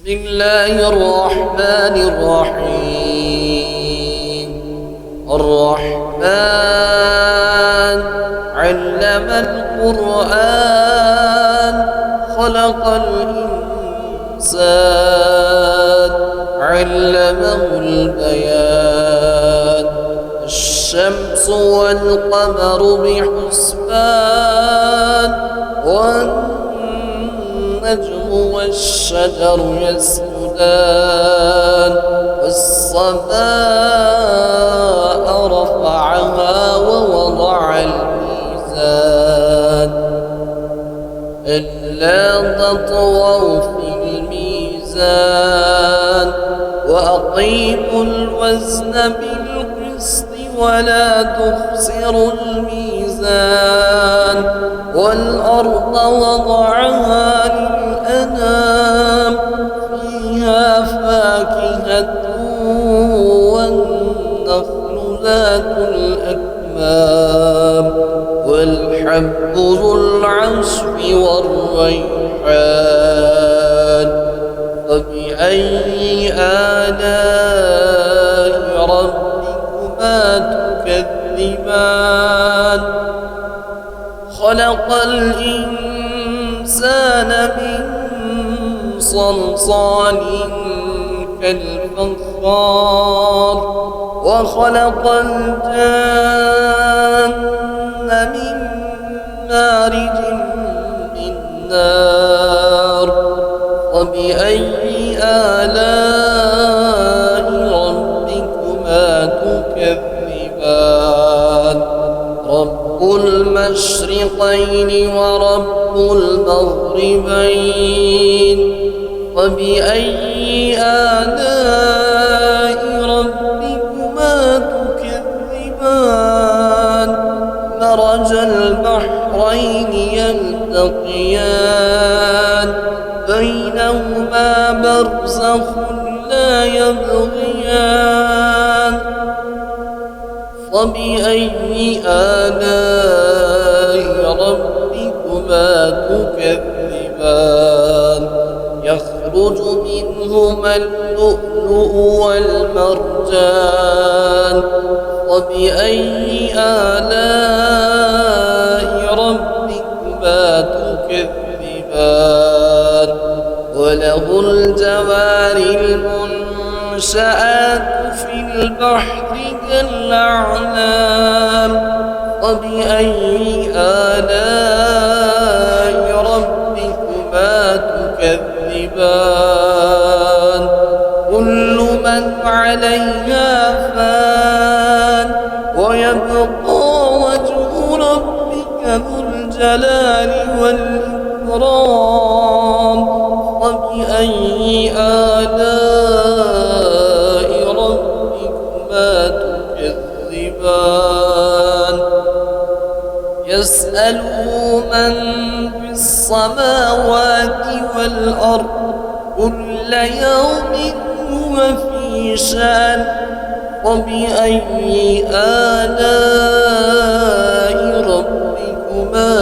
بسم الله الرحمن الرحيم. الرحمن علم القرآن خلق الإنسان علمه البيان. الشمس والقمر بحسبان والنجم والشجر يسجدان. والسماء رفعها ووضع الميزان ألا تطغوا في الميزان وأقيموا الوزن بالقسط ولا تخسروا الميزان. والأرض وضعها للأنام فيها فاكهة والنخل ذات الأكمام والحب ذو العصف والريحان. فبأي آلاء ربكما تكذبان؟ خلق الإنسان من صلصال كالفخار وخلق الجن من مارج من نار. وبأي آلاء ربكما تكذبان؟ رب المشرقين ورب المغربين. وبأي آلاء ربكما تكذبان؟ مرج البحرين يلتقيان بينهما برزخ لا يبغيان. فبأي آلاء ربكما تكذبان؟ يخرج منهما اللؤلؤ والمرجان. وبأي آلاء ربكما تكذبان؟ وله الجوار المنشآت في البحر كالأعلام. وبأي آلاء ربكما تكذبان؟ كل من عليها فان ويبقى وجه ربك ذو الجلال والإكرام. وبأي آلاء ربكما تكذبان؟ يسأله من في السماوات والأرض كل يوم هو في شأن. وبأي آلاء ربكما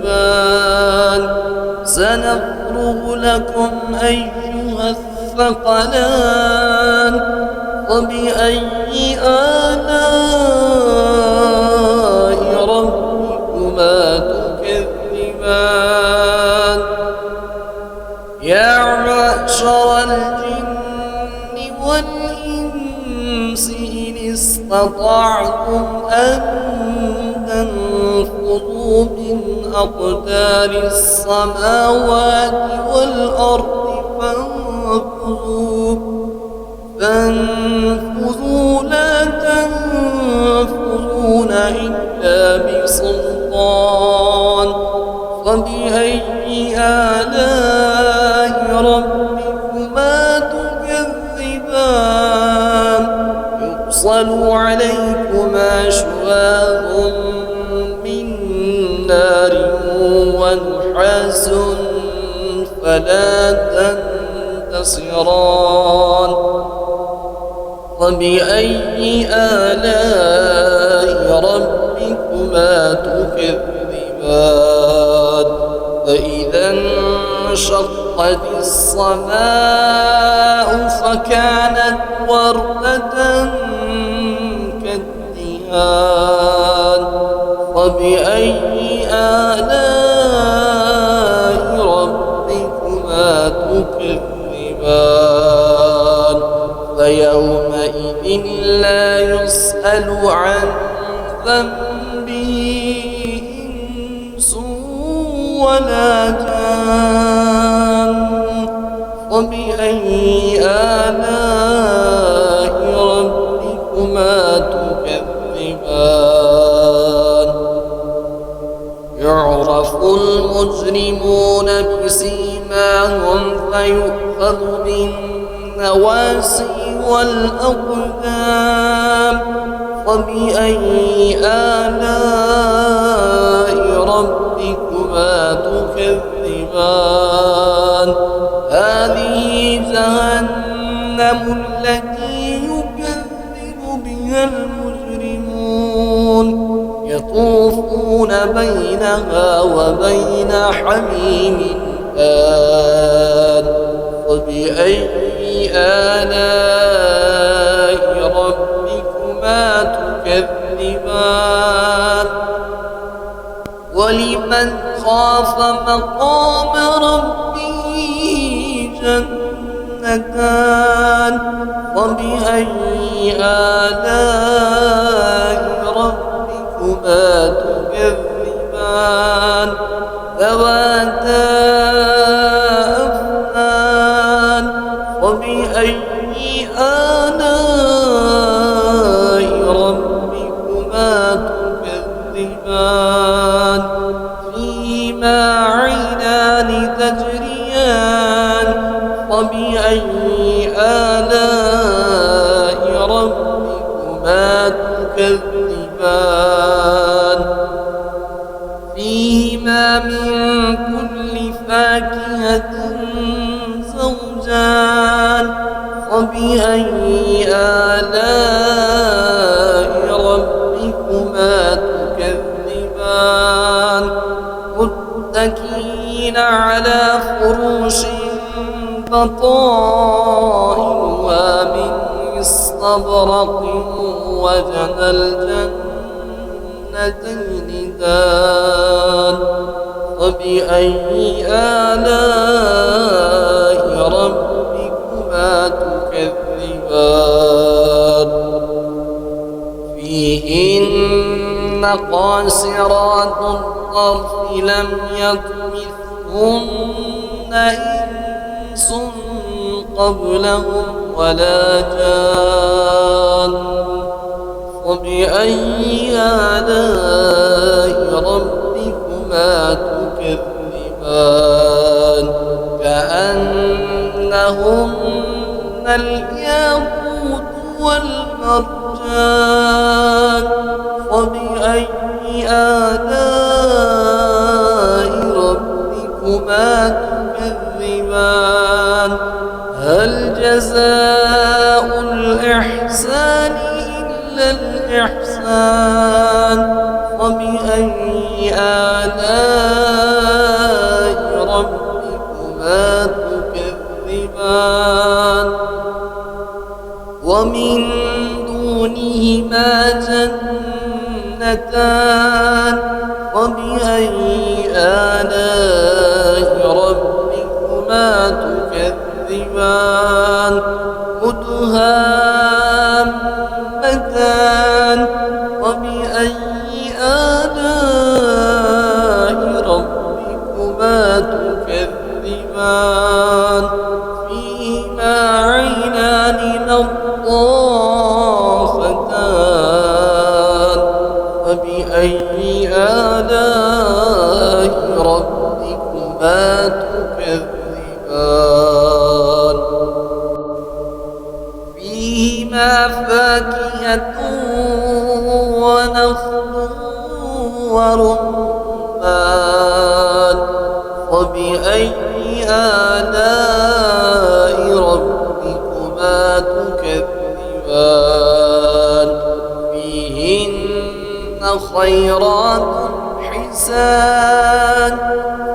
تكذبان؟ سنفرغ لكم أيها الثقلان. وبأي آلاء ربكما تكذبان؟ يا معشر الجن والإنس إن استطعتم أن تنفذوا من أقدار السماوات والأرض فانفذوا لا تنفذون إلا بسلطان. فبأي آلاء ربكما تكذبان؟ يرسل عليكما شواظ من نار ونحاس فلا تنتصران. فبأي آلاء ربكما تكذبان؟ فإذا انشقت وانشقت السماء فكانت وردة كالدهان فبأي آلاء ربكما تكذبان فيومئذ لا يسأل عن ذنبه إنس ولا جان فبأي آلاء ربكما تكذبان يعرف المجرمون بسيماهم فيؤخذ بالنواسي والأقدام فبأي آلاء ربكما تكذبان هذه جهنم التي يكذب بها المجرمون يطوفون بينها وبين حميم آن فبأي آلاء ربكما تكذبان ولمن خاف مقام ربه جنتان فبأي آلاء ربكما تكذبان ذواتا أفنان فبأي آلاء ربكما تكذبان فيهما عينان تجريان فبأي آلاء ربكما تكذبان فيهما من كل فاكهة زوجان فبأي آلاء ربكما تكذبان متكئين على فروش بطائنها من استبرق وجنى الجنتين دان فبأي آلاء ربكما تكذبان فيهن قاصرات الطرف لم يطمثهن إنس قبلهم ولا جان فبأي آلاء ربكما تكذبان كأنهن الياقوت والمرجان فبأي آلاء ربكما تكذبان هل جزاء الإحسان إلا الإحسان فبأي آلاء ربكما تكذبان ومن دونهما جنتان فبأي آلاء ربكما تكذبان مدهامتان فبأي آلاء ربكما تكذبان فيهما عينان نضاختان فبأي آلاء ربكما تكذبان فيهما فاكهة ونخل ورمان فبأي آلاء ربكما تكذبان فيهن خيرات حسان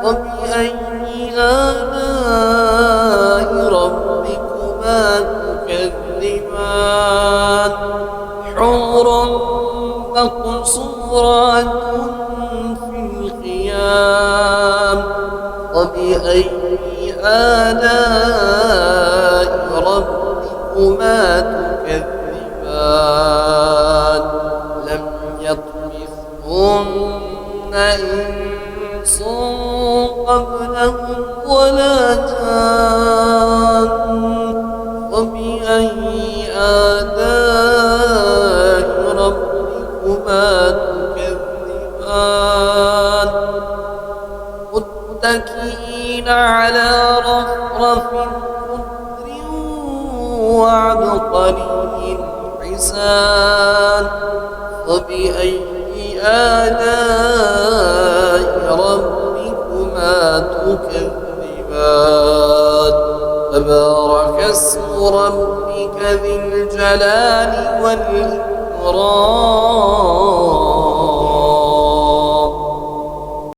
فبأي آلاء آلاء ربكما تكذبان لم يطمثهن إنس قبلهم ولا جان فبأي آلاء ربكما تكذبان متكئين على رفرف خضر وعبقري حسان فبأي آلاء ربكما تكذبان تبارك اسم ربك ذي الجلال والإكرام